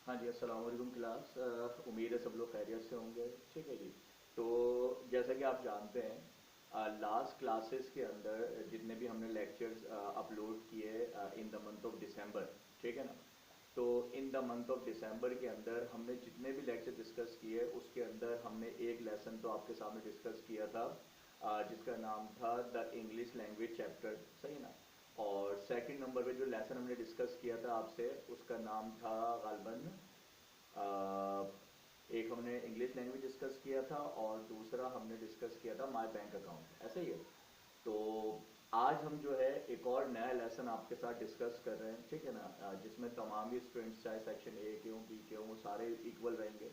हाँ जी, अस्सलाम वालेकुम क्लास। उम्मीद है सब लोग खैरियत से होंगे। ठीक है जी। तो जैसा कि आप जानते हैं, लास्ट क्लासेस के अंदर जितने भी हमने लेक्चर्स अपलोड किए in the month of December, ठीक है ना। तो in the month of December के अंदर हमने जितने भी लेक्चर डिस्कस किए उसके अंदर हमने एक लेसन तो आपके सामने डिस्कस किया था, जिसका नाम था द इंग्लिश लैंग्वेज चैप्टर, सही ना। और सेकंड नंबर पे जो लेसन हमने डिस्कस किया था आपसे उसका नाम था गालबन, एक हमने इंग्लिश लैंग्वेज डिस्कस किया था और दूसरा हमने डिस्कस किया था माय बैंक अकाउंट, ऐसा ही है। तो आज हम जो है एक और नया लेसन आपके साथ डिस्कस कर रहे हैं, ठीक है ना, जिसमें तमाम ही स्टूडेंट्स चाहे सेक्शन ए के हों बी के हों सारे इक्वल रहेंगे।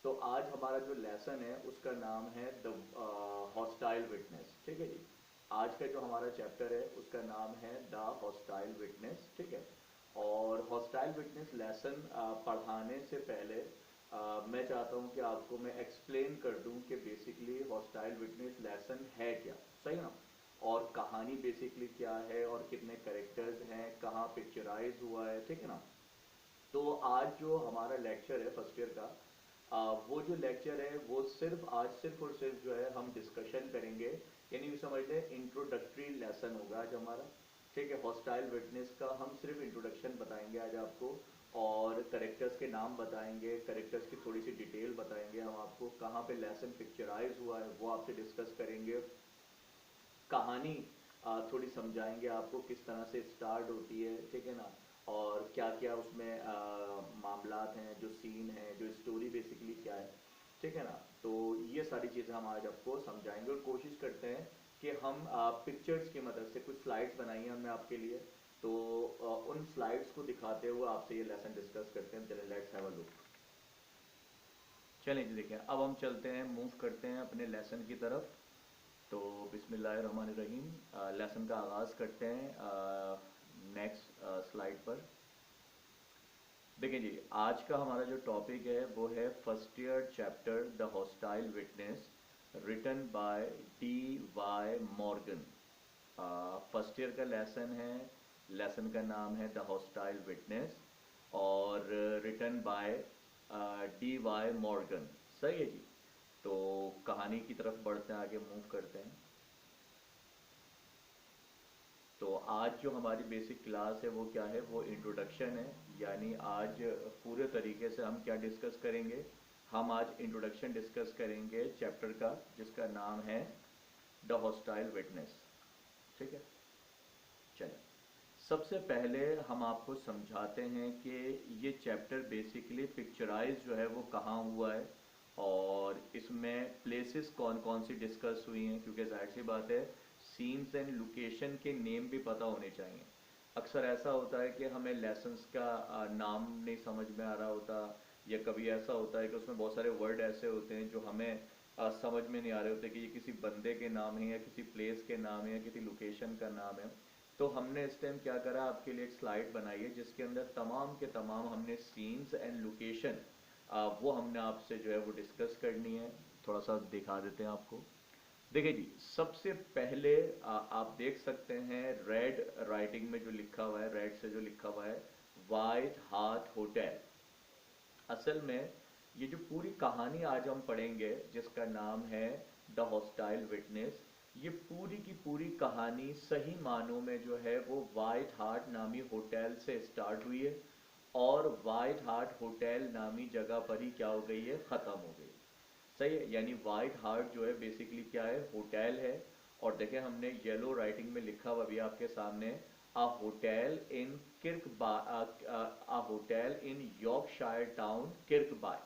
तो आज हमारा जो लेसन है उसका नाम है द हॉस्टाइल विटनेस, ठीक है जी। आज का जो हमारा चैप्टर है उसका नाम है द हॉस्टाइल विटनेस, ठीक है। और हॉस्टाइल विटनेस लेसन पढ़ाने से पहले मैं चाहता हूं कि आपको मैं एक्सप्लेन कर दूं कि बेसिकली हॉस्टाइल विटनेस लेसन है क्या, सही ना। और कहानी बेसिकली क्या है और कितने कैरेक्टर्स हैं, कहाँ पिक्चराइज हुआ है, ठीक है ना। तो आज जो हमारा लेक्चर है फर्स्ट ईयर का, वो जो लेक्चर है वो सिर्फ और सिर्फ जो है हम डिस्कशन करेंगे, यानी ये समझ लें इंट्रोडक्टरी लेसन होगा आज हमारा। ठीक है, हॉस्टाइल विटनेस का हम सिर्फ इंट्रोडक्शन बताएंगे आज आपको, और करेक्टर्स के नाम बताएंगे, करेक्टर्स की थोड़ी सी डिटेल बताएंगे हम आपको, कहाँ पे लेसन पिक्चराइज हुआ है वो आपसे डिस्कस करेंगे। कहानी थोड़ी समझाएंगे आपको किस तरह से स्टार्ट होती है, ठीक है ना। और क्या क्या उसमें मामलात हैं, जो सीन है, जो स्टोरी बेसिकली क्या है, ठीक है ना। तो ये सारी चीज़ें हम आज आपको समझाएंगे और कोशिश करते हैं कि हम पिक्चर्स की मदद से कुछ स्लाइड्स बनाई हैं हमने आपके लिए। तो उन स्लाइड्स को दिखाते हुए आपसे ये लेसन डिस्कस करते हैं। चलें, लेट्स हैव अ लुक। चलें जी, देखें अब हम चलते हैं, मूव करते हैं अपने लेसन की तरफ। तो बिस्मिल्लाहिर्रहमानिर्रहीम, लेसन का आगाज़ करते हैं नेक्स्ट स्लाइड पर। देखिए जी, आज का हमारा जो टॉपिक है वो है first year chapter the hostile witness, written by D Y Morgan. First year का लेसन है, लेसन का नाम है द हॉस्टाइल विटनेस, और written by D Y Morgan, सही है जी। तो कहानी की तरफ बढ़ते हैं, आगे मूव करते हैं। तो आज जो हमारी बेसिक क्लास है वो क्या है, वो इंट्रोडक्शन है। यानी आज पूरे तरीके से हम क्या डिस्कस करेंगे, हम आज इंट्रोडक्शन डिस्कस करेंगे चैप्टर का, जिसका नाम है द हॉस्टाइल विटनेस, ठीक है। चलिए, सबसे पहले हम आपको समझाते हैं कि ये चैप्टर बेसिकली पिक्चराइज जो है वो कहाँ हुआ है, और इसमें प्लेसेस कौन कौन सी डिस्कस हुई हैं, क्योंकि जाहिर सी बात है सीन्स एंड लोकेशन के नेम भी पता होने चाहिए। अक्सर ऐसा होता है कि हमें लेसन्स का नाम नहीं समझ में आ रहा होता, या कभी ऐसा होता है कि उसमें बहुत सारे वर्ड ऐसे होते हैं जो हमें समझ में नहीं आ रहे होते कि ये किसी बंदे के नाम है या किसी प्लेस के नाम है या किसी लोकेशन का नाम है। तो हमने इस टाइम क्या करा, आपके लिए एक स्लाइड बनाई है जिसके अंदर तमाम के तमाम हमने सीन्स एंड लोकेशन वो हमने आपसे जो है वो डिस्कस करनी है। थोड़ा सा दिखा देते हैं आपको। देखिए जी, सबसे पहले आप देख सकते हैं रेड राइटिंग में जो लिखा हुआ है, रेड से जो लिखा हुआ है, वाइट हार्ट होटल। असल में ये जो पूरी कहानी आज हम पढ़ेंगे जिसका नाम है द हॉस्टाइल विटनेस, ये पूरी की पूरी कहानी सही मानों में जो है वो वाइट हार्ट नामी होटल से स्टार्ट हुई है, और वाइट हार्ट होटल नामी जगह पर ही क्या हो गई है, ख़त्म हो गई। सही है, यानी वाइट हार्ट जो है बेसिकली क्या है, होटल है। और देखें हमने येलो राइटिंग में लिखा हुआ भी आपके सामने, a hotel in a hotel in Yorkshire town Kirkby.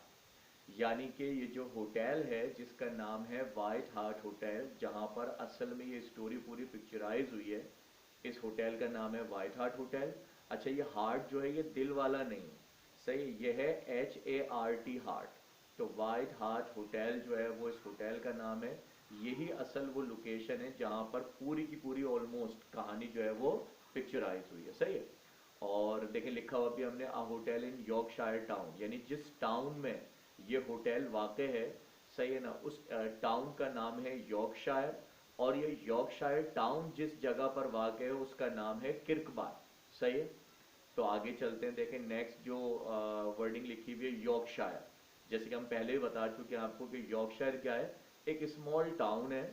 यानी कि ये जो होटल है जिसका नाम है वाइट हार्ट होटल, जहाँ पर असल में ये स्टोरी पूरी पिक्चराइज हुई है, इस होटल का नाम है वाइट हार्ट होटल। अच्छा, ये हार्ट जो है ये दिल वाला नहीं है, सही, ये है HART हार्ट। तो वाइट हार्ट होटल जो है वो इस होटल का नाम है। यही असल वो लोकेशन है जहाँ पर पूरी की पूरी ऑलमोस्ट कहानी जो है वो पिक्चराइज हुई है, सही है। और देखिए लिखा हुआ भी हमने, अ होटल इन यॉर्कशायर टाउन, यानी जिस टाउन में ये होटल वाक़ है, सही है ना, उस टाउन का नाम है यॉर्कशायर। और ये यॉर्कशायर टाउन जिस जगह पर वाक़ है उसका नाम है किर्कबाय, सही है। तो आगे चलते हैं, देखें नेक्स्ट जो वर्डिंग स्पेलिंग लिखी हुई है यॉर्कशायर। जैसे कि हम पहले ही बता चुके हैं आपको कि यॉर्कशायर क्या है, एक स्मॉल टाउन है,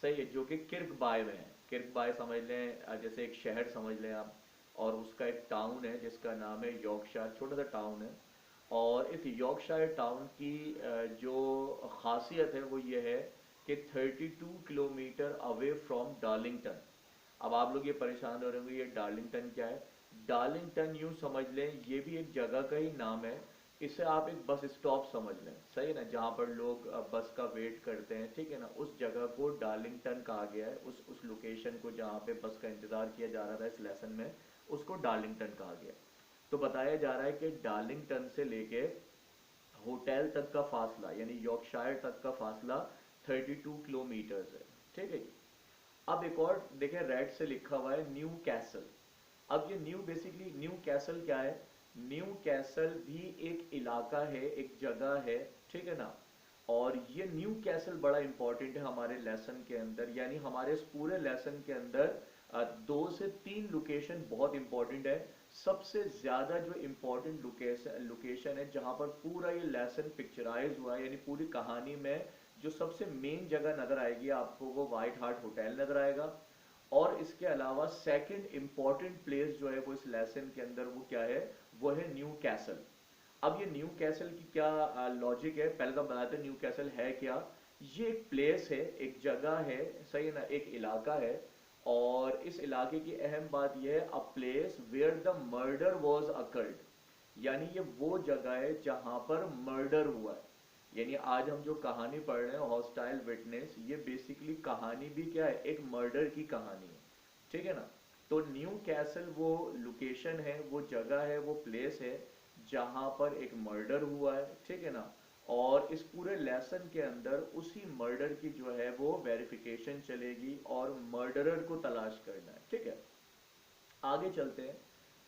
सही है, जो कि किर्कबाय में है। किर्कबाय समझ लें, जैसे एक शहर समझ लें आप, और उसका एक टाउन है जिसका नाम है यॉर्कशायर, छोटा सा टाउन है। और इस यॉर्कशायर टाउन की जो खासियत है वो ये है कि 32 किलोमीटर अवे फ्रॉम डार्लिंगटन। अब आप लोग ये परेशान हो रहे होंगे, ये डार्लिंगटन क्या है? डार्लिंगटन यूं समझ लें, ये भी एक जगह का ही नाम है। इसे आप एक बस स्टॉप समझ लें, सही है ना, जहाँ पर लोग बस का वेट करते हैं, ठीक है ना, उस जगह को डार्लिंगटन कहा गया है। उस लोकेशन को जहाँ पे बस का इंतजार किया जा रहा था इस लेसन में, उसको डार्लिंगटन कहा गया। तो बताया जा रहा है कि डार्लिंगटन से लेके होटल तक का फासला, यानी यॉर्कशायर तक का फासला 32 किलोमीटर्स है, ठीक है जी। अब एक और देखें, रेड से लिखा हुआ है न्यू कैसल। अब ये न्यू, बेसिकली न्यू कैसल क्या है? न्यू कैसल भी एक इलाका है, एक जगह है, ठीक है ना। और ये न्यू कैसल बड़ा इंपॉर्टेंट है हमारे लेसन के अंदर, यानी हमारे इस पूरे लेसन के अंदर 2 से 3 लोकेशन बहुत इंपॉर्टेंट है। सबसे ज्यादा जो इंपॉर्टेंट लोकेशन है जहां पर पूरा ये लेसन पिक्चराइज हुआ है, यानी पूरी कहानी में जो सबसे मेन जगह नजर आएगी आपको, वो व्हाइट हार्ट होटल नजर आएगा। और इसके अलावा सेकंड इंपॉर्टेंट प्लेस जो है वो इस लेसन के अंदर वो क्या है, वो है न्यू कैसल। अब ये न्यू कैसल की क्या लॉजिक है, पहले तो बताते हैं न्यू कैसल है क्या। ये एक प्लेस है, एक जगह है, सही है ना, एक इलाका है। और इस इलाके की अहम बात यह है, a place where the murder was occurred, यानी ये वो जगह है जहां पर मर्डर हुआ है। यानी आज हम जो कहानी पढ़ रहे हैं हॉस्टाइल विटनेस, ये बेसिकली कहानी भी क्या है, एक मर्डर की कहानी है, ठीक है ना। तो न्यू कैसल वो लोकेशन है, वो जगह है, वो प्लेस है जहां पर एक मर्डर हुआ है, ठीक है ना। और इस पूरे लेसन के अंदर उसी मर्डर की जो है वो वेरिफिकेशन चलेगी और मर्डरर को तलाश करना है, ठीक है। आगे चलते हैं,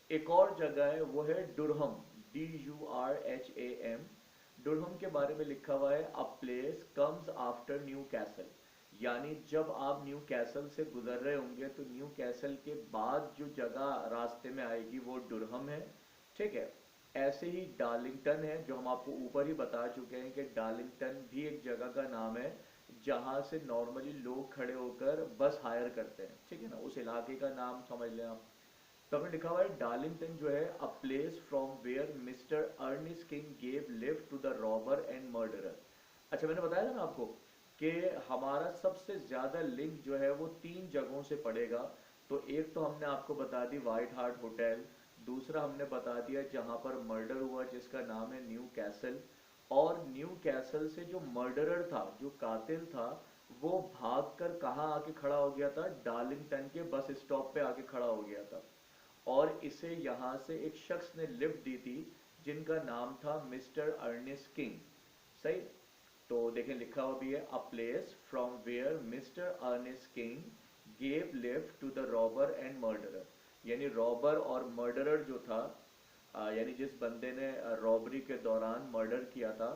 एक और जगह है वो है डुरहम, DURHAM। डुरहम के बारे में लिखा हुआ है, a place comes after new castle, यानी जब आप न्यू कैसल से गुजर रहे होंगे तो न्यू कैसल के बाद जो जगह रास्ते में आएगी वो डुरहम है, ठीक है। ऐसे ही डार्लिंगटन है, जो हम आपको ऊपर ही बता चुके हैं कि डार्लिंगटन भी एक जगह का नाम है जहां से नॉर्मली लोग खड़े होकर बस हायर करते हैं, ठीक है ना, उस इलाके का नाम समझ लें आप। तो हमने लिखा हुआ है डार्लिंगटन जो है, a place from where mister Ernest King gave lift to the robber and murderer. अच्छा, मैंने बताया था ना आपको कि हमारा सबसे ज्यादा लिंक जो है वो 3 जगहों से पड़ेगा। तो एक तो हमने आपको बता दी व्हाइट हार्ट होटल, दूसरा हमने बता दिया जहां पर मर्डर हुआ जिसका नाम है न्यू कैसल। और न्यू कैसल से जो मर्डरर था, जो कातिल था, वो भागकर कहाँ आके खड़ा हो गया था, डार्लिंगटन के बस स्टॉप पे आके खड़ा हो गया था। और इसे यहाँ से एक शख्स ने लिफ्ट दी थी जिनका नाम था मिस्टर अर्नेस्ट किंग, सही। तो देखें लिखा हुआ भी है, a place from where Mister Ernest King gave lift to the robber and murderer, यानी रॉबर और मर्डरर जो था, यानी जिस बंदे ने रॉबरी के दौरान मर्डर किया था,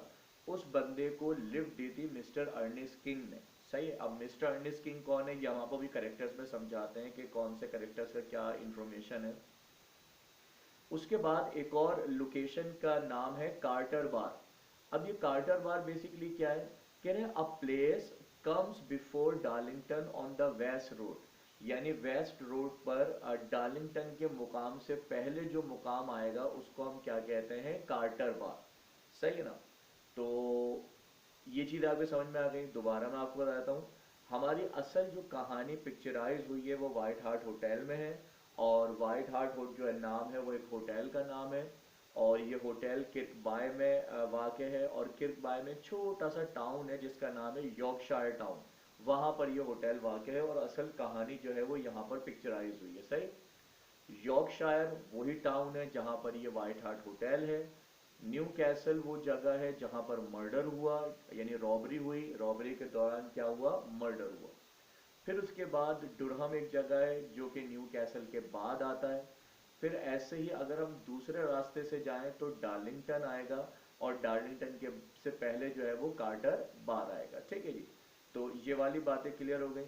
उस बंदे को लिफ्ट दी थी मिस्टर अर्नेस्ट किंग ने, सही है। अब मिस्टर अर्नेस्ट किंग कौन है, ये हम आपको भी करेक्टर्स में समझाते हैं कि कौन से करेक्टर्स का क्या इंफॉर्मेशन है। उसके बाद एक और लोकेशन का नाम है कार्टर बार। अब ये कार्टर बार बेसिकली क्या है, कह रहे हैं a place comes before Darlington on the west road, यानी वेस्ट रोड पर डार्लिंगटन के मुकाम से पहले जो मुकाम आएगा उसको हम क्या कहते हैं, कार्टर बार, सही है ना। तो ये चीज़ आपके समझ में आ गई। दोबारा मैं आपको बताता हूँ, हमारी असल जो कहानी पिक्चराइज हुई है वो व्हाइट हार्ट होटल में है। और व्हाइट हार्ट जो है नाम है वो एक होटल का नाम है। और ये होटल किर्कबाय में वाक़ है, और किर्कबाय में छोटा सा टाउन है जिसका नाम है यॉर्कशायर टाउन, वहाँ पर ये होटल वाक़ है। और असल कहानी जो है वो यहाँ पर पिक्चराइज हुई है, सही। यॉर्कशायर वही टाउन है जहाँ पर ये व्हाइट हार्ट होटल है। न्यू कैसल वो जगह है जहाँ पर मर्डर हुआ, यानी रॉबरी हुई, रॉबरी के दौरान क्या हुआ, मर्डर हुआ। फिर उसके बाद डुरहम एक जगह है जो कि न्यू कैसल के बाद आता है। फिर ऐसे ही अगर हम दूसरे रास्ते से जाएं तो डार्लिंगटन आएगा, और डार्लिंगटन के से पहले जो है वो कार्टर बार आएगा, ठीक है जी। तो ये वाली बातें क्लियर हो गई।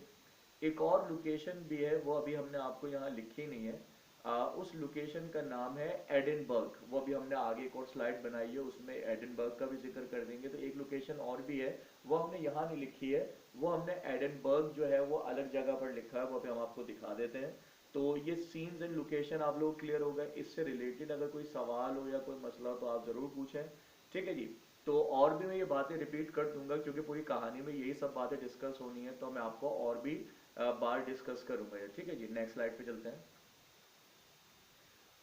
एक और लोकेशन भी है, वो अभी हमने आपको यहाँ लिखी नहीं है, उस लोकेशन का नाम है एडिनबर्ग। वो भी हमने आगे एक और स्लाइड बनाई है, उसमें एडिनबर्ग का भी जिक्र कर देंगे। तो एक लोकेशन और भी है, वो हमने यहाँ नहीं लिखी है, वो हमने एडिनबर्ग जो है वो अलग जगह पर लिखा है, वो भी हम आपको दिखा देते हैं। तो ये सीन्स एंड लोकेशन आप लोग क्लियर हो गए। इससे रिलेटेड अगर कोई सवाल हो या कोई मसला हो तो आप ज़रूर पूछें, ठीक है जी। तो और भी मैं ये बातें रिपीट कर दूंगा, क्योंकि पूरी कहानी में यही सब बातें डिस्कस होनी है, तो मैं आपको और भी बार डिस्कस करूंगा ये, ठीक है जी। नेक्स्ट स्लाइड पे चलते हैं।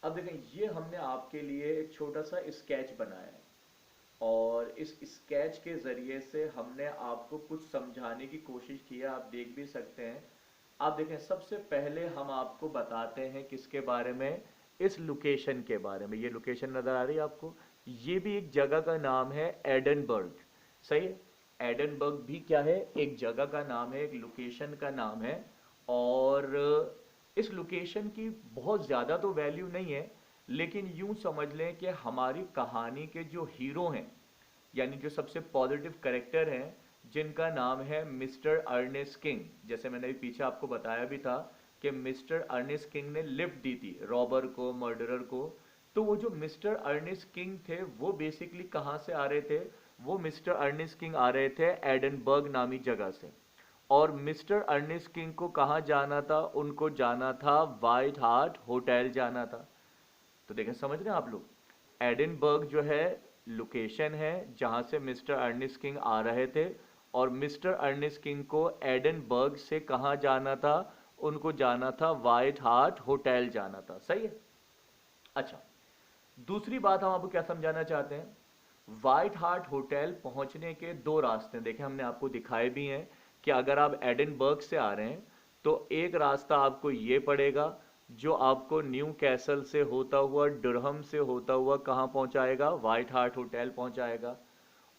अब देखें, ये हमने आपके लिए एक छोटा सा स्केच बनाया है, और इस स्केच के ज़रिए से हमने आपको कुछ समझाने की कोशिश की है, आप देख भी सकते हैं। आप देखें, सबसे पहले हम आपको बताते हैं किसके बारे में, इस लोकेशन के बारे में। ये लोकेशन नज़र आ रही है आपको, ये भी एक जगह का नाम है, एडनबर्ग। सही है, एडनबर्ग भी क्या है, एक जगह का नाम है, एक लोकेशन का नाम है। और इस लोकेशन की बहुत ज़्यादा तो वैल्यू नहीं है, लेकिन यूं समझ लें कि हमारी कहानी के जो हीरो हैं, यानी जो सबसे पॉजिटिव करेक्टर हैं, जिनका नाम है मिस्टर अर्नेस्ट किंग। जैसे मैंने अभी पीछे आपको बताया भी था कि मिस्टर अर्नेस्ट किंग ने लिफ्ट दी थी रॉबर को, मर्डरर को। तो वो जो मिस्टर अर्नेस्ट किंग थे, वो बेसिकली कहाँ से आ रहे थे, वो मिस्टर अर्नेस्ट किंग आ रहे थे एडनबर्ग नामी जगह से। और मिस्टर अर्नेस्ट किंग को कहाँ जाना था, उनको जाना था वाइट हार्ट होटल जाना था। तो देखें, समझ रहे हैं आप लोग, एडिनबर्ग जो है लोकेशन है जहां से मिस्टर अर्नेस्ट किंग आ रहे थे, और मिस्टर अर्नेस्ट किंग को एडिनबर्ग से कहां जाना था, उनको जाना था वाइट हार्ट होटल जाना था। सही है। अच्छा, दूसरी बात हम आपको क्या समझाना चाहते हैं, व्हाइट हार्ट होटल पहुंचने के दो रास्ते हैं। देखें, हमने आपको दिखाए भी हैं कि अगर आप एडिनबर्ग से आ रहे हैं तो एक रास्ता आपको ये पड़ेगा, जो आपको न्यू कैसल से होता हुआ, डुरहम से होता हुआ कहाँ पहुंचाएगा, व्हाइट हार्ट होटल पहुंचाएगा।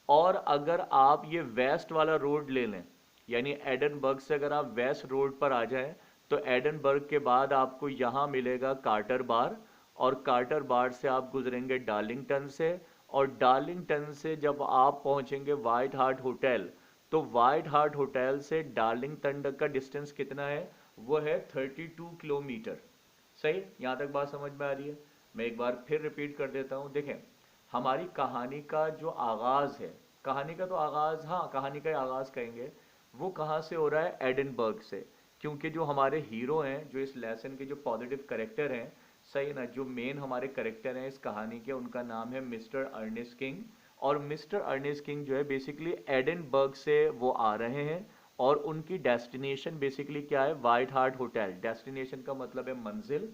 और अगर आप ये वेस्ट वाला रोड ले लें, यानी एडनबर्ग से अगर आप वेस्ट रोड पर आ जाएं, तो एडनबर्ग के बाद आपको यहाँ मिलेगा कार्टर बार, और कार्टर बार से आप गुजरेंगे डार्लिंगटन से, और डार्लिंगटन से जब आप पहुंचेंगे वाइट हार्ट होटल, तो वाइट हार्ट होटल से डार्लिंगटन तक का डिस्टेंस कितना है, वो है 32 किलोमीटर। सही, यहाँ तक बात समझ में आ रही है। मैं एक बार फिर रिपीट कर देता हूँ। देखें, हमारी कहानी का जो आगाज़ है, कहानी का तो आगाज़, हाँ कहानी का आगाज़ कहेंगे, वो कहाँ से हो रहा है, एडिनबर्ग से। क्योंकि जो हमारे हीरो हैं, जो इस लेसन के जो पॉजिटिव करेक्टर हैं, सही ना, जो मेन हमारे करेक्टर हैं इस कहानी के, उनका नाम है मिस्टर अर्नेस्ट किंग। और मिस्टर अर्नेस्ट किंग जो है बेसिकली एडिनबर्ग से वो आ रहे हैं, और उनकी डेस्टिनेशन बेसिकली क्या है, वाइट हार्ट होटल। डेस्टिनेशन का मतलब है मंजिल,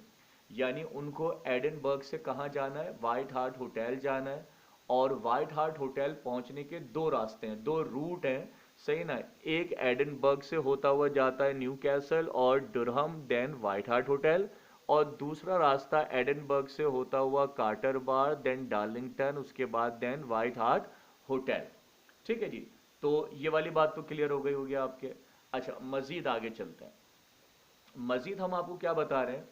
यानी उनको एडिनबर्ग से कहाँ जाना है, वाइट हार्ट होटल जाना है। और वाइट हार्ट होटल पहुंचने के दो रास्ते हैं, दो रूट हैं। सही ना, एक एडिनबर्ग से होता हुआ जाता है न्यू कैसल और Durham, then White Hart Hotel. और दूसरा रास्ता एडिनबर्ग से होता हुआ कार्टर बार, देन डार्लिंगटन, उसके बाद देन वाइट हार्ट होटल। ठीक है जी। तो ये वाली बात तो क्लियर हो गई होगी आपके। अच्छा, मजीद आगे चलते हैं। मजीद हम आपको क्या बता रहे हैं,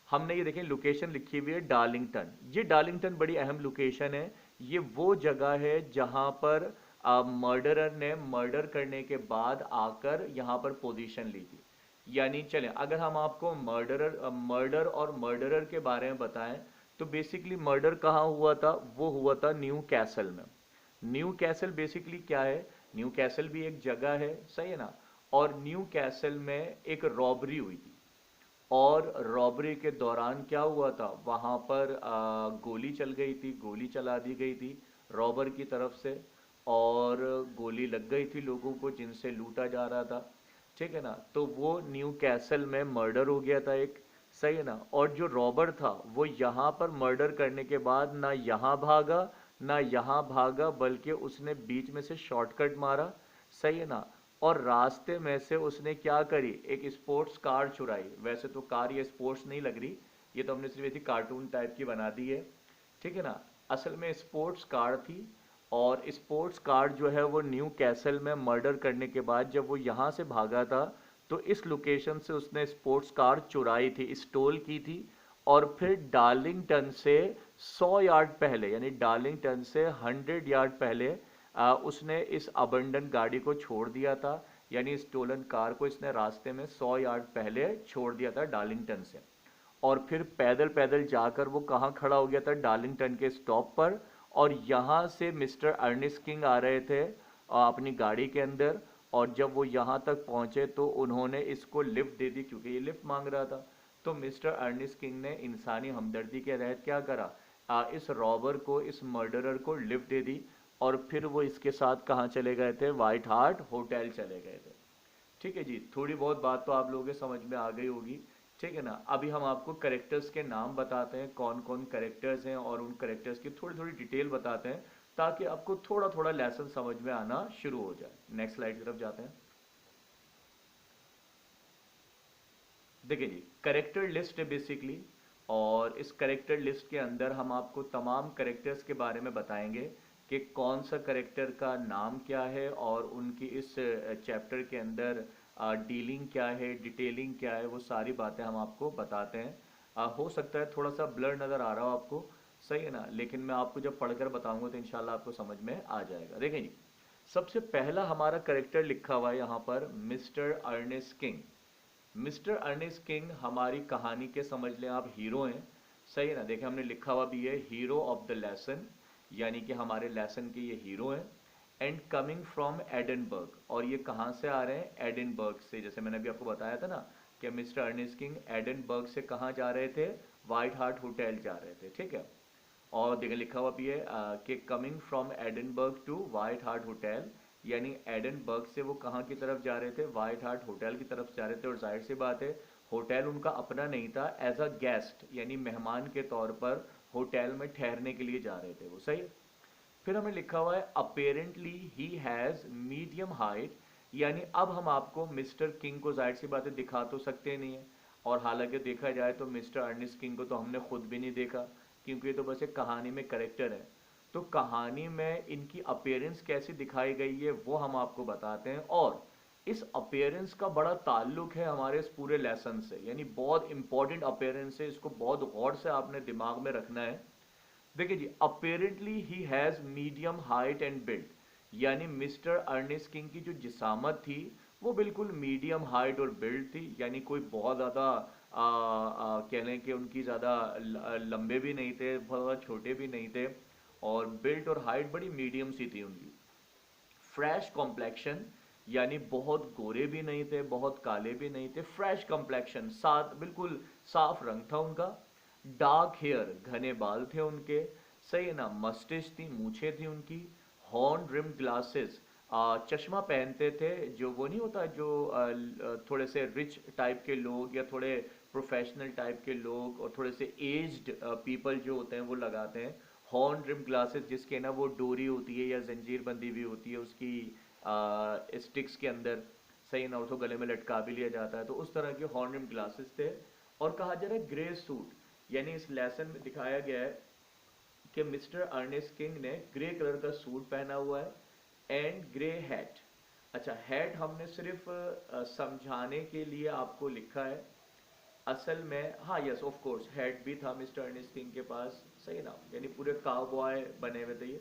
हमने ये देखें लोकेशन लिखी हुई है डार्लिंगटन। ये डार्लिंगटन बड़ी अहम लोकेशन है। ये वो जगह है जहां पर मर्डरर ने मर्डर करने के बाद आकर यहां पर पोजीशन ली थी। यानी चलें, अगर हम आपको मर्डर और मर्डरर के बारे में बताएं, तो बेसिकली मर्डर कहाँ हुआ था, वो हुआ था न्यू कैसल में। न्यू कैसल बेसिकली क्या है, न्यू कैसल भी एक जगह है, सही है ना। और न्यू कैसल में एक रॉबरी हुई थी, और रॉबरी के दौरान क्या हुआ था, वहां पर गोली चल गई थी, गोली चला दी गई थी रॉबर की तरफ से, और गोली लग गई थी लोगों को जिनसे लूटा जा रहा था। ठीक है ना, तो वो न्यू कैसल में मर्डर हो गया था एक। सही है ना, और जो रॉबर था वो यहाँ पर मर्डर करने के बाद ना यहाँ भागा, ना यहाँ भागा, बल्कि उसने बीच में से शॉर्टकट मारा। सही है ना, और रास्ते में से उसने क्या करी, एक स्पोर्ट्स कार चुराई। वैसे तो कार ये स्पोर्ट्स नहीं लग रही, ये तो हमने सिर्फ ऐसी कार्टून टाइप की बना दी है। ठीक है ना, असल में स्पोर्ट्स कार थी। और स्पोर्ट्स कार जो है वो न्यू कैसल में मर्डर करने के बाद जब वो यहाँ से भागा था, तो इस लोकेशन से उसने स्पोर्ट्स कार चुराई थी, स्टोल की थी। और फिर डार्लिंगटन से 100 यार्ड पहले, यानी डार्लिंगटन से 100 यार्ड पहले उसने इस अबंडन गाड़ी को छोड़ दिया था। यानी स्टोलन कार को इसने रास्ते में 100 यार्ड पहले छोड़ दिया था डार्लिंगटन से। और फिर पैदल पैदल जाकर वो कहाँ खड़ा हो गया था, डार्लिंगटन के स्टॉप पर। और यहाँ से मिस्टर अर्नेस्ट किंग आ रहे थे अपनी गाड़ी के अंदर। और जब वो यहाँ तक पहुँचे तो उन्होंने इसको लिफ्ट दे दी, क्योंकि ये लिफ्ट मांग रहा था। तो मिस्टर अर्नेस्ट किंग ने इंसानी हमदर्दी के तहत क्या करा, इस रॉबर को, इस मर्डरर को लिफ्ट दे दी। और फिर वो इसके साथ कहाँ चले गए थे, व्हाइट हार्ट होटल चले गए थे। ठीक है जी, थोड़ी बहुत बात तो आप लोगों के समझ में आ गई होगी। ठीक है ना। अभी हम आपको करेक्टर्स के नाम बताते हैं, कौन कौन करेक्टर्स हैं, और उन करेक्टर्स की थोड़ी थोड़ी डिटेल बताते हैं, ताकि आपको थोड़ा थोड़ा लेसन समझ में आना शुरू हो जाए। नेक्स्ट स्लाइड की तरफ जाते हैं। देखिए जी, करेक्टर लिस्ट है बेसिकली। और इस करेक्टर लिस्ट के अंदर हम आपको तमाम करेक्टर्स के बारे में बताएंगे कि कौन सा करेक्टर का नाम क्या है, और उनकी इस चैप्टर के अंदर डीलिंग क्या है, डिटेलिंग क्या है, वो सारी बातें हम आपको बताते हैं। हो सकता है थोड़ा सा ब्लर नज़र आ रहा हो आपको, सही है ना, लेकिन मैं आपको जब पढ़कर बताऊंगा तो इंशाल्लाह आपको समझ में आ जाएगा। देखें जी, सबसे पहला हमारा करेक्टर लिखा हुआ है यहाँ पर, Mister Ernest King. Mister Ernest King हमारी कहानी के, समझ लें आप, हीरो हैं। सही है ना। देखिए हमने लिखा हुआ भी है, हीरो ऑफ द लेसन, यानी कि हमारे लेसन के ये हीरो हैं। एंड कमिंग फ्रॉम एडनबर्ग, और ये कहाँ से आ रहे हैं, एडनबर्ग से। जैसे मैंने अभी आपको बताया था ना कि मिस्टर अर्नेस्ट किंग एडनबर्ग से कहाँ जा रहे थे, व्हाइट हार्ट होटल जा रहे थे। ठीक है। और देखिए लिखा हुआ भी है कि coming from Edinburgh to White Hart Hotel, यानी एडनबर्ग से वो कहाँ की तरफ जा रहे थे, व्हाइट हार्ट होटल की तरफ जा रहे थे। और जाहिर सी बात है, होटल उनका अपना नहीं था, एज अ गेस्ट यानी मेहमान के तौर पर होटल में ठहरने के लिए जा रहे थे वो। सही। फिर हमें लिखा हुआ है apparently he has medium height, यानी अब हम आपको मिस्टर किंग को जाहिर सी बातें दिखा तो सकते नहीं है। और हालांकि देखा जाए तो मिस्टर अर्नेस्ट किंग को तो हमने खुद भी नहीं देखा, क्योंकि ये तो बस एक कहानी में करेक्टर है। तो कहानी में इनकी अपेयरेंस कैसी दिखाई गई है वो हम आपको बताते हैं। और इस अपेयरेंस का बड़ा ताल्लुक है हमारे इस पूरे लेसन से, यानी बहुत इंपॉर्टेंट अपेयरेंस है, इसको बहुत गौर से आपने दिमाग में रखना है। देखिए जी, apparently he has medium height and build, यानी मिस्टर अर्नेस्ट किंग की जो जिसामत थी वो बिल्कुल मीडियम हाइट और बिल्ड थी, यानी कोई बहुत ज़्यादा कह लें कि उनकी ज़्यादा लंबे भी नहीं थे, बहुत छोटे भी नहीं थे। और बिल्ड और हाइट बड़ी मीडियम सी थी उनकी। फ्रेश कॉम्प्लेक्शन, यानी बहुत गोरे भी नहीं थे, बहुत काले भी नहीं थे, फ्रेश कॉम्प्लेक्शन, साथ बिल्कुल साफ रंग था उनका। डार्क हेयर, घने बाल थे उनके। सही है ना। मस्टिश थी, मूछें थी उनकी। हॉर्न रिम ग्लासेस, चश्मा पहनते थे, जो वो नहीं होता जो थोड़े से रिच टाइप के लोग या थोड़े प्रोफेशनल टाइप के लोग और थोड़े से एज्ड पीपल जो होते हैं वो लगाते हैं। हॉर्न रिम ग्लासेस, जिसके ना वो डोरी होती है या जंजीर बंदी हुई होती है उसकी स्टिक्स के अंदर। सही ना, उसको गले में लटका भी लिया जाता है, तो उस तरह के हॉर्न रिम ग्लासेस थे। और कहा जा रहा है ग्रे सूट, यानी इस लेसन में दिखाया गया है कि मिस्टर अर्नेस्ट किंग ने ग्रे कलर का सूट पहना हुआ है एंड ग्रे हैट। अच्छा, हैट हमने सिर्फ समझाने के लिए आपको लिखा है, असल में हाँ यस ऑफ कोर्स हैट भी था मिस्टर अर्नेस्ट किंग के पास। सही ना, यानी पूरे काउबॉय बने हुए थे ये।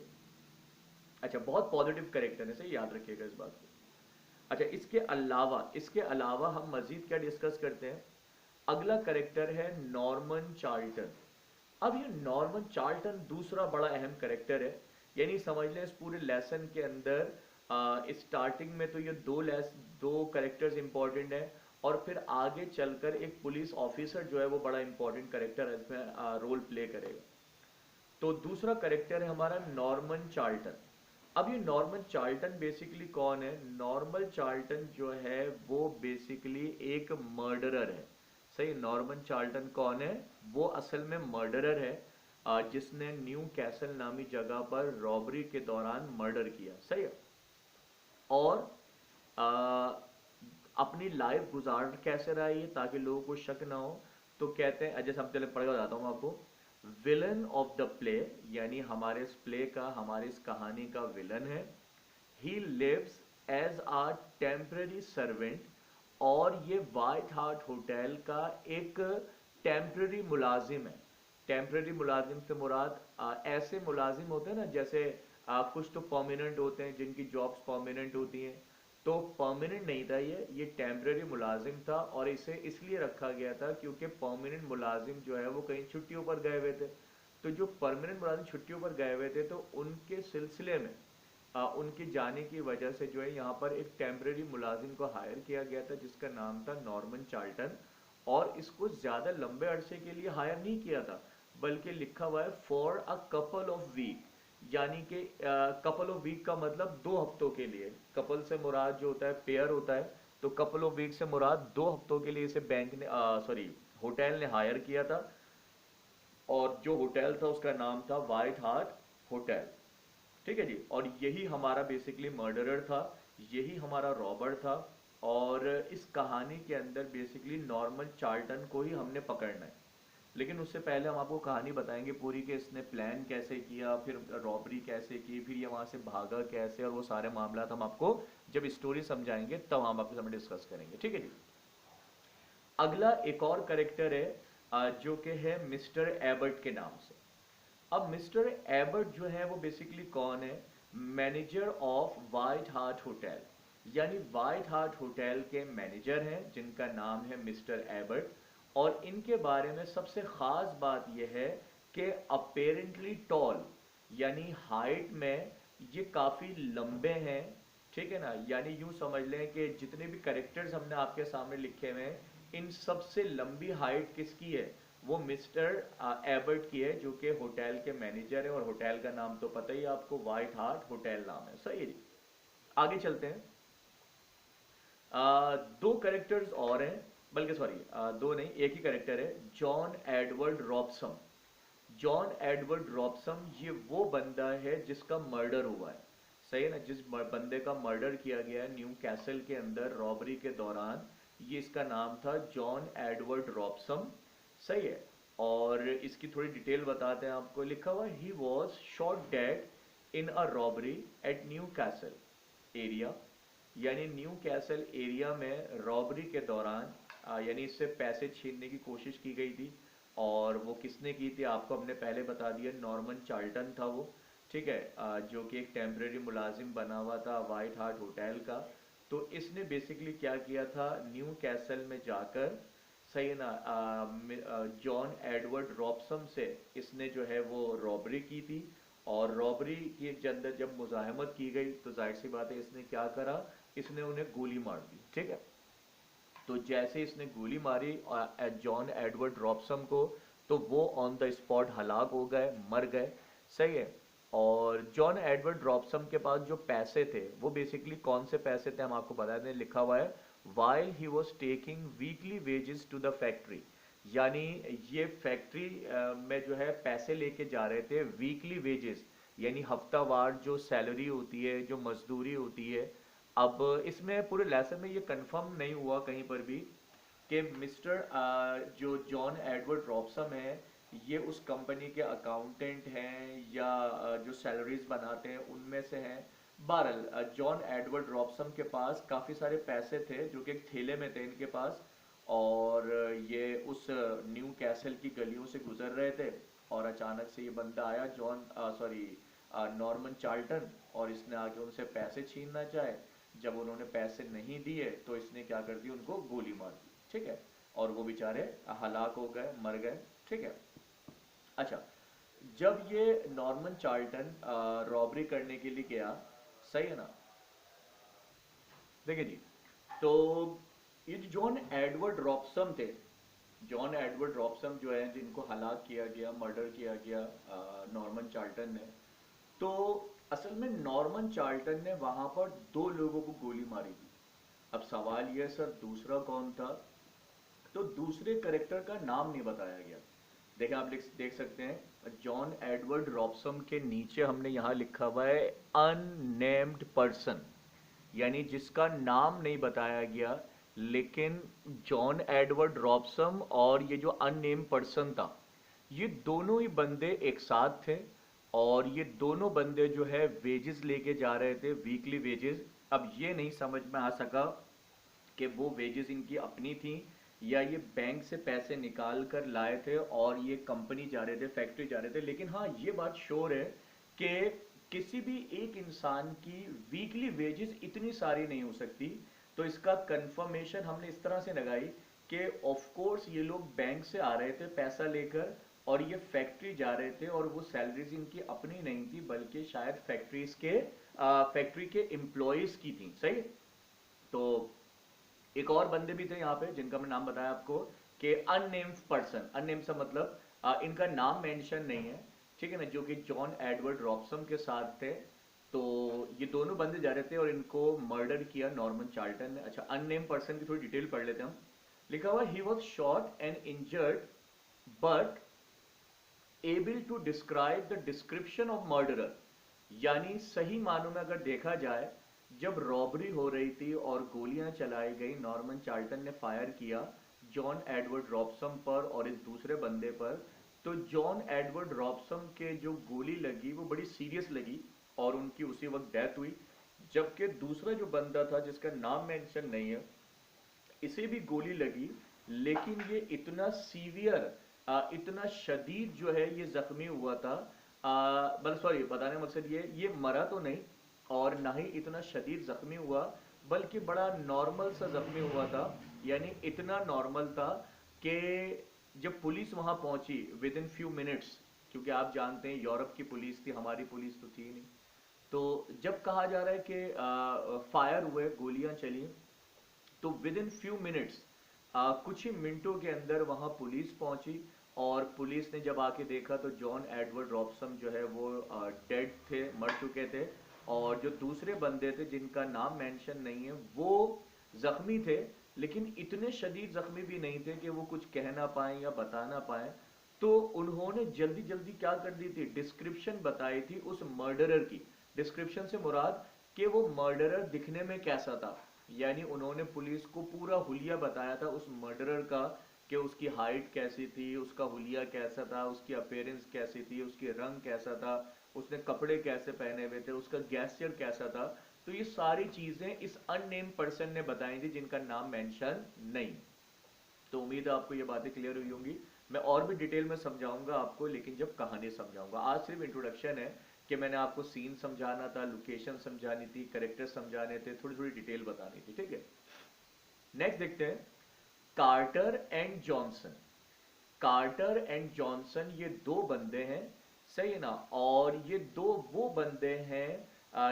अच्छा, बहुत पॉजिटिव कैरेक्टर है, सही, याद रखिएगा इस बात को। अच्छा, इसके अलावा हम मजीद क्या डिस्कस करते हैं। अगला करेक्टर है नॉर्मन चार्ल्टन। अब ये नॉर्मन चार्ल्टन दूसरा बड़ा अहम करेक्टर है, यानी समझ लें इस पूरे लेसन के अंदर स्टार्टिंग में तो ये दो करेक्टर्स इंपॉर्टेंट है, और फिर आगे चलकर एक पुलिस ऑफिसर जो है वो बड़ा इंपॉर्टेंट करेक्टर है, इसमें रोल प्ले करेगा। तो दूसरा करेक्टर है हमारा नॉर्मन चार्ल्टन। अब ये नॉर्मन चार्ल्टन बेसिकली कौन है, नॉर्मन चार्ल्टन जो है वो बेसिकली एक मर्डरर है। सही, नॉर्मन चार्ल्टन कौन है, वो असल में मर्डरर है, जिसने न्यू कैसल नामी जगह पर रॉबरी के दौरान मर्डर किया। सही है। और आ, अपनी लाइफ गुजार कैसे रहा है ये, ताकि लोगों को शक ना हो। तो कहते हैं, जैसे हम चले पढ़ के बताता हूँ आपको। विलन ऑफ द प्ले, यानी हमारे इस प्ले का, हमारी इस कहानी का विलन है। He lives as a temporary servant, और ये व्हाइट हार्ट होटल का एक टेम्पररी मुलाजिम है। टेम्पररी मुलाजिम से मुराद ऐसे मुलाजिम होते हैं ना, जैसे कुछ तो परमानेंट होते हैं जिनकी जॉब्स परमानेंट होती हैं, तो परमानेंट नहीं था, ये टेम्पररी मुलाजिम था, और इसे इसलिए रखा गया था क्योंकि परमानेंट मुलाजिम जो है वो कहीं छुट्टियों पर गए हुए थे। तो जो परमानेंट मुलाजिम छुट्टियों पर गए हुए थे तो उनके सिलसिले में उनके जाने की वजह से जो है यहाँ पर एक टेम्पररी मुलाजिम को हायर किया गया था जिसका नाम था नॉर्मन चार्ल्टन। और इसको ज़्यादा लंबे अरसे के लिए हायर नहीं किया था, बल्कि लिखा हुआ है for a couple of week, यानी कि कपल ऑफ वीक का मतलब 2 हफ्तों के लिए। कपल से मुराद जो होता है पेयर होता है, तो कपल ऑफ वीक से मुराद 2 हफ्तों के लिए इसे बैंक ने सॉरी होटल ने हायर किया था। और जो होटल था उसका नाम था वाइट हार्ट होटल। ठीक है जी, और यही हमारा बेसिकली मर्डरर था, यही हमारा रॉबर था। और इस कहानी के अंदर बेसिकली नॉर्मन चार्ल्टन को ही हमने पकड़ना है। लेकिन उससे पहले हम आपको कहानी बताएंगे पूरी कि इसने प्लान कैसे किया, फिर रॉबरी कैसे की, फिर ये वहाँ से भागा कैसे, और वो सारे मामला हम आपको जब स्टोरी समझाएंगे तब हम आपके सामने डिस्कस करेंगे। ठीक है जी। अगला एक और करेक्टर है जो कि है मिस्टर एबर्ट के नाम से। अब मिस्टर एबर्ट जो है वो बेसिकली कौन है? Manager of white Hart Hotel, यानी वाइट हार्ट होटल के मैनेजर हैं जिनका नाम है मिस्टर एबर्ट। और इनके बारे में सबसे खास बात यह है कि अपेरेंटली टॉल, यानी हाइट में ये काफ़ी लंबे हैं। ठीक है ना, यानी यूं समझ लें कि जितने भी करेक्टर्स हमने आपके सामने लिखे हुए हैं, इन सबसे लंबी हाइट किसकी है? वो मिस्टर एबर्ट की है, जो कि होटल के मैनेजर है, और होटल का नाम तो पता ही है आपको, वाइट हार्ट होटल नाम है। सही है जी। आगे चलते हैं। 2 करेक्टर्स और हैं, बल्कि सॉरी दो नहीं, एक ही करेक्टर है, जॉन एडवर्ड रॉबसम। जॉन एडवर्ड रॉबसम ये वो बंदा है जिसका मर्डर हुआ है। सही है ना, जिस बंदे का मर्डर किया गया है न्यू कैसल के अंदर रॉबरी के दौरान, ये इसका नाम था जॉन एडवर्ड रॉबसम। सही है। और इसकी थोड़ी डिटेल बताते हैं आपको। लिखा हुआ he was shot dead in a robbery at Newcastle area, यानी न्यू कैसल एरिया में रॉबरी के दौरान यानी इससे पैसे छीनने की कोशिश की गई थी। और वो किसने की थी आपको हमने पहले बता दिया, नॉर्मन चार्ल्टन था वो। ठीक है, जो कि एक टेम्परेरी मुलाजिम बना हुआ था वाइट हार्ट होटल का। तो इसने बेसिकली क्या किया था, न्यू कैसल में जाकर, सही है ना, जॉन एडवर्ड रॉबसम से इसने जो है वो रॉबरी की थी। और रॉबरी के अंदर जब मुजाहमत की गई तो जाहिर सी बात है इसने क्या करा, इसने उन्हें गोली मार दी। ठीक है, तो जैसे इसने गोली मारी जॉन एडवर्ड रॉबसम को, तो वो ऑन द स्पॉट हलाक हो गए, मर गए। सही है। और जॉन एडवर्ड रॉबसम के पास जो पैसे थे वो बेसिकली कौन से पैसे थे हम आपको बता दें। लिखा हुआ है while he was taking weekly wages to the factory, यानी ये फैक्ट्री में जो है पैसे लेके जा रहे थे वीकली वेजेस, यानी हफ्तावार जो सैलरी होती है, जो मजदूरी होती है। अब इसमें पूरे लेसन में ये कंफर्म नहीं हुआ कहीं पर भी कि मिस्टर जो जॉन एडवर्ड रॉबसम है ये उस कंपनी के अकाउंटेंट हैं या जो सैलरीज बनाते हैं उनमें से हैं। बहरहाल जॉन एडवर्ड रॉबसम के पास काफ़ी सारे पैसे थे जो कि एक थैले में थे इनके पास। और ये उस न्यू कैसल की गलियों से गुजर रहे थे, और अचानक से ये बंदा आया जॉन सॉरी नॉर्मन चार्ल्टन, और इसने आके उनसे पैसे छीनना चाहे। जब उन्होंने पैसे नहीं दिए तो इसने क्या कर दी, उनको गोली मार दी। ठीक है, और वो बेचारे हलाक हो गए, मर गए। ठीक है। अच्छा, जब ये नॉर्मन चार्ल्टन रॉबरी करने के लिए गया, सही है ना, देखिए जी, तो ये जो जॉन एडवर्ड रॉबसम थे, जॉन एडवर्ड रॉबसम जो है जिनको हलाक किया गया, मर्डर किया गया नॉर्मन चार्ल्टन ने, तो असल में नॉर्मन चार्ल्टन ने वहां पर 2 लोगों को गोली मारी थी। अब सवाल यह सर दूसरा कौन था, तो दूसरे करेक्टर का नाम नहीं बताया गया। देखें आप देख सकते हैं जॉन एडवर्ड रॉबसम के नीचे हमने यहाँ लिखा हुआ है अननेम्ड पर्सन, यानी जिसका नाम नहीं बताया गया। लेकिन जॉन एडवर्ड रॉबसम और ये जो अननेम्ड पर्सन था, ये दोनों ही बंदे एक साथ थे। और ये दोनों बंदे जो है वेजेस लेके जा रहे थे, वीकली वेजेस। अब ये नहीं समझ में आ सका कि वो वेजेस इनकी अपनी थी या ये बैंक से पैसे निकाल कर लाए थे और ये कंपनी जा रहे थे, फैक्ट्री जा रहे थे। लेकिन हाँ, ये बात श्योर है कि किसी भी एक इंसान की वीकली वेजेस इतनी सारी नहीं हो सकती। तो इसका कंफर्मेशन हमने इस तरह से लगाई कि ऑफ कोर्स ये लोग बैंक से आ रहे थे पैसा लेकर, और ये फैक्ट्री जा रहे थे, और वो सैलरीज इनकी अपनी नहीं थी बल्कि शायद फैक्ट्री के एम्प्लॉयज की थी। सही। तो एक और बंदे भी थे यहाँ पे जिनका मैं नाम बताया आपको कि अननेम्ड पर्सन, अननेम्ड सा मतलब इनका नाम मेंशन नहीं है, ठीक है ना, जो कि जॉन एडवर्ड रॉबसम के साथ थे। तो ये दोनों बंदे जा रहे थे और इनको मर्डर किया नॉर्मन चार्ल्टन ने। अच्छा, अननेम्ड पर्सन की थोड़ी डिटेल पढ़ लेते हैं हम। लिखा हुआ he was shot and injured but able to describe the description of murderer. यानी सही मानों में अगर देखा जाए, जब रॉबरी हो रही थी और गोलियां चलाई गई, नॉर्मन चार्ल्टन ने फायर किया जॉन एडवर्ड रॉबसम पर और इस दूसरे बंदे पर, तो जॉन एडवर्ड रॉबसम के जो गोली लगी वो बड़ी सीरियस लगी और उनकी उसी वक्त डेथ हुई। जबकि दूसरा जो बंदा था जिसका नाम मेंशन नहीं है, इसे भी गोली लगी, लेकिन ये इतना सीवियर, इतना शदीद जो है ये जख्मी हुआ था, मतलब सॉरी, बताने का मकसद ये मरा तो नहीं और ना ही इतना शदीद जख्मी हुआ, बल्कि बड़ा नॉर्मल सा जख्मी हुआ था। यानी इतना नॉर्मल था कि जब पुलिस वहां पहुंची विद इन फ्यू मिनट्स, क्योंकि आप जानते हैं यूरोप की पुलिस थी, हमारी पुलिस तो थी नहीं, तो जब कहा जा रहा है कि फायर हुए, गोलियां चली, तो विद इन फ्यू मिनट्स, कुछ ही मिनटों के अंदर वहां पुलिस पहुंची। और पुलिस ने जब आके देखा तो जॉन एडवर्ड रॉबसम जो है वो डेड थे, मर चुके थे, और जो दूसरे बंदे थे जिनका नाम मेंशन नहीं है वो जख्मी थे, लेकिन इतने शदीद जख्मी भी नहीं थे कि वो कुछ कह ना पाए या बता ना पाए। तो उन्होंने जल्दी जल्दी क्या कर दी थी, डिस्क्रिप्शन बताई थी उस मर्डरर की। डिस्क्रिप्शन से मुराद कि वो मर्डरर दिखने में कैसा था। यानी उन्होंने पुलिस को पूरा हुलिया बताया था उस मर्डरर का, कि उसकी हाइट कैसी थी, उसका हुलिया कैसा था, उसकी अपीयरेंस कैसी थी, उसकी रंग कैसा था, उसने कपड़े कैसे पहने हुए थे, उसका गैस्चर कैसा था। तो ये सारी चीजें इस अननेम्ड पर्सन ने बताई थी जिनका नाम मेंशन नहीं। तो उम्मीद है आपको ये बातें क्लियर हुई होंगी। मैं और भी डिटेल में समझाऊंगा आपको, लेकिन जब कहानी समझाऊंगा, आज सिर्फ इंट्रोडक्शन है कि मैंने आपको सीन समझाना था, लोकेशन समझानी थी, करेक्टर समझाने थे, थोड़ी थोड़ी डिटेल बतानी थी, ठीक है। नेक्स्ट देखते हैं, Carter and Johnson. Carter and Johnson ये दो बंदे हैं, सही है ना, और ये दो वो बंदे हैं,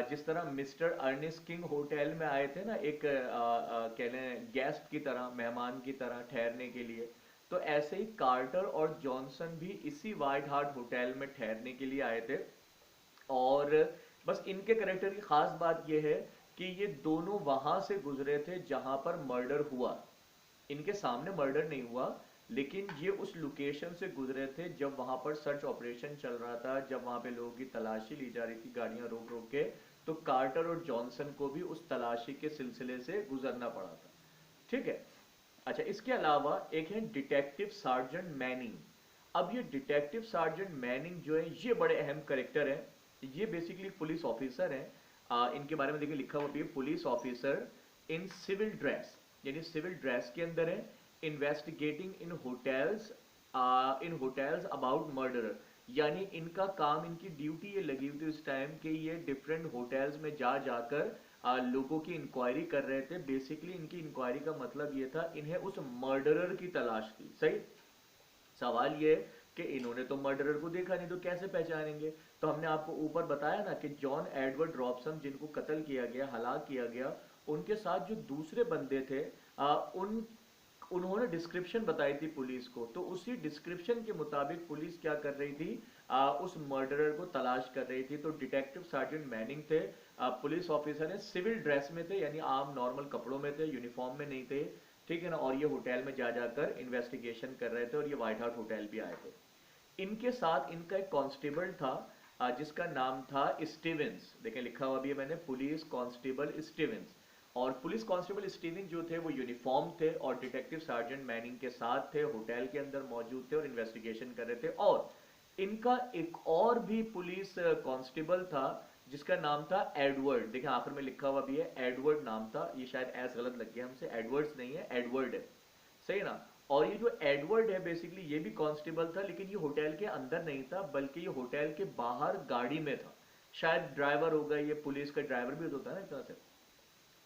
जिस तरह मिस्टर अर्निस्ट किंग होटल में आए थे ना, एक कह लें गेस्ट की तरह, मेहमान की तरह ठहरने के लिए, तो ऐसे ही कार्टर और जॉनसन भी इसी व्हाइट हार्ट होटल में ठहरने के लिए आए थे। और बस इनके करेक्टर की खास बात यह है कि ये दोनों वहां से गुजरे थे जहां पर मर्डर हुआ। इनके सामने मर्डर नहीं हुआ, लेकिन ये उस लोकेशन से गुजरे थे जब वहां पर सर्च ऑपरेशन चल रहा था, जब वहां पे लोगों की तलाशी ली जा रही थी गाड़ियां रोक रोक के। तो कार्टर और जॉनसन को भी उस तलाशी के सिलसिले से गुजरना पड़ा था, ठीक है। अच्छा, इसके अलावा एक है डिटेक्टिव सार्जेंट मैनिंग। अब ये डिटेक्टिव सार्जेंट मैनिंग जो है ये बड़े अहम करेक्टर हैं। ये बेसिकली पुलिस ऑफिसर हैं। इनके बारे में देखिए लिखा हुआ भी है, police officer in civil dress, यानी सिविल ड्रेस के अंदर है, investigating in hotels about murder. यानी इनका काम, इनकी ड्यूटी ये लगी हुई थी उस टाइम कि ये डिफरेंट होटल्स में जा जाकर लोगों की इंक्वायरी कर रहे थे। बेसिकली इनकी इंक्वायरी का मतलब ये था, इन्हें उस मर्डरर की तलाश थी। सही। सवाल ये है कि इन्होंने तो मर्डरर को देखा नहीं, तो कैसे पहचानेंगे। तो हमने आपको ऊपर बताया ना कि जॉन एडवर्ड रॉबसन जिनको कत्ल किया गया, हलाक किया गया, उनके साथ जो दूसरे बंदे थे, उन्होंने डिस्क्रिप्शन बताई थी पुलिस को। तो उसी डिस्क्रिप्शन के मुताबिक पुलिस क्या कर रही थी, उस मर्डरर को तलाश कर रही थी। तो डिटेक्टिव सार्जेंट मैनिंग थे, पुलिस ऑफिसर है, सिविल ड्रेस में थे, यानी आम नॉर्मल कपड़ों में थे, यूनिफॉर्म में नहीं थे, ठीक है ना। और ये होटल में जा जाकर इन्वेस्टिगेशन कर रहे थे, और ये व्हाइट हाउस होटल भी आए थे। इनके साथ इनका एक कांस्टेबल था, जिसका नाम था स्टीवेंस। देखें लिखा हुआ भी है मैंने, पुलिस कांस्टेबल स्टीवेंस। और पुलिस कांस्टेबल स्टीवेंस जो थे वो यूनिफॉर्म थे और डिटेक्टिव सार्जेंट मैनिंग के साथ थे, होटल के अंदर मौजूद थे और इन्वेस्टिगेशन कर रहे थे। और इनका एक और भी पुलिस कांस्टेबल था जिसका नाम था एडवर्ड। देखिए आखिर में लिखा हुआ भी है एडवर्ड नाम था, ये शायद एस गलत लग गया हमसे, एडवर्ड्स नहीं है, एडवर्ड है, सही ना। और ये जो एडवर्ड है बेसिकली ये भी कांस्टेबल था, लेकिन ये होटल के अंदर नहीं था, बल्कि ये होटल के बाहर गाड़ी में था। शायद ड्राइवर होगा, ये पुलिस का ड्राइवर भी होता है ना इतना से।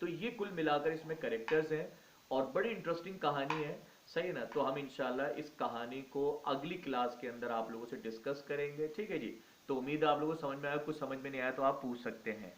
तो ये कुल मिलाकर इसमें करेक्टर्स हैं और बड़ी इंटरेस्टिंग कहानी है, सही है ना। तो हम इंशाल्लाह इस कहानी को अगली क्लास के अंदर आप लोगों से डिस्कस करेंगे, ठीक है जी। तो उम्मीद है आप लोगों को समझ में आया, कुछ समझ में नहीं आया तो आप पूछ सकते हैं।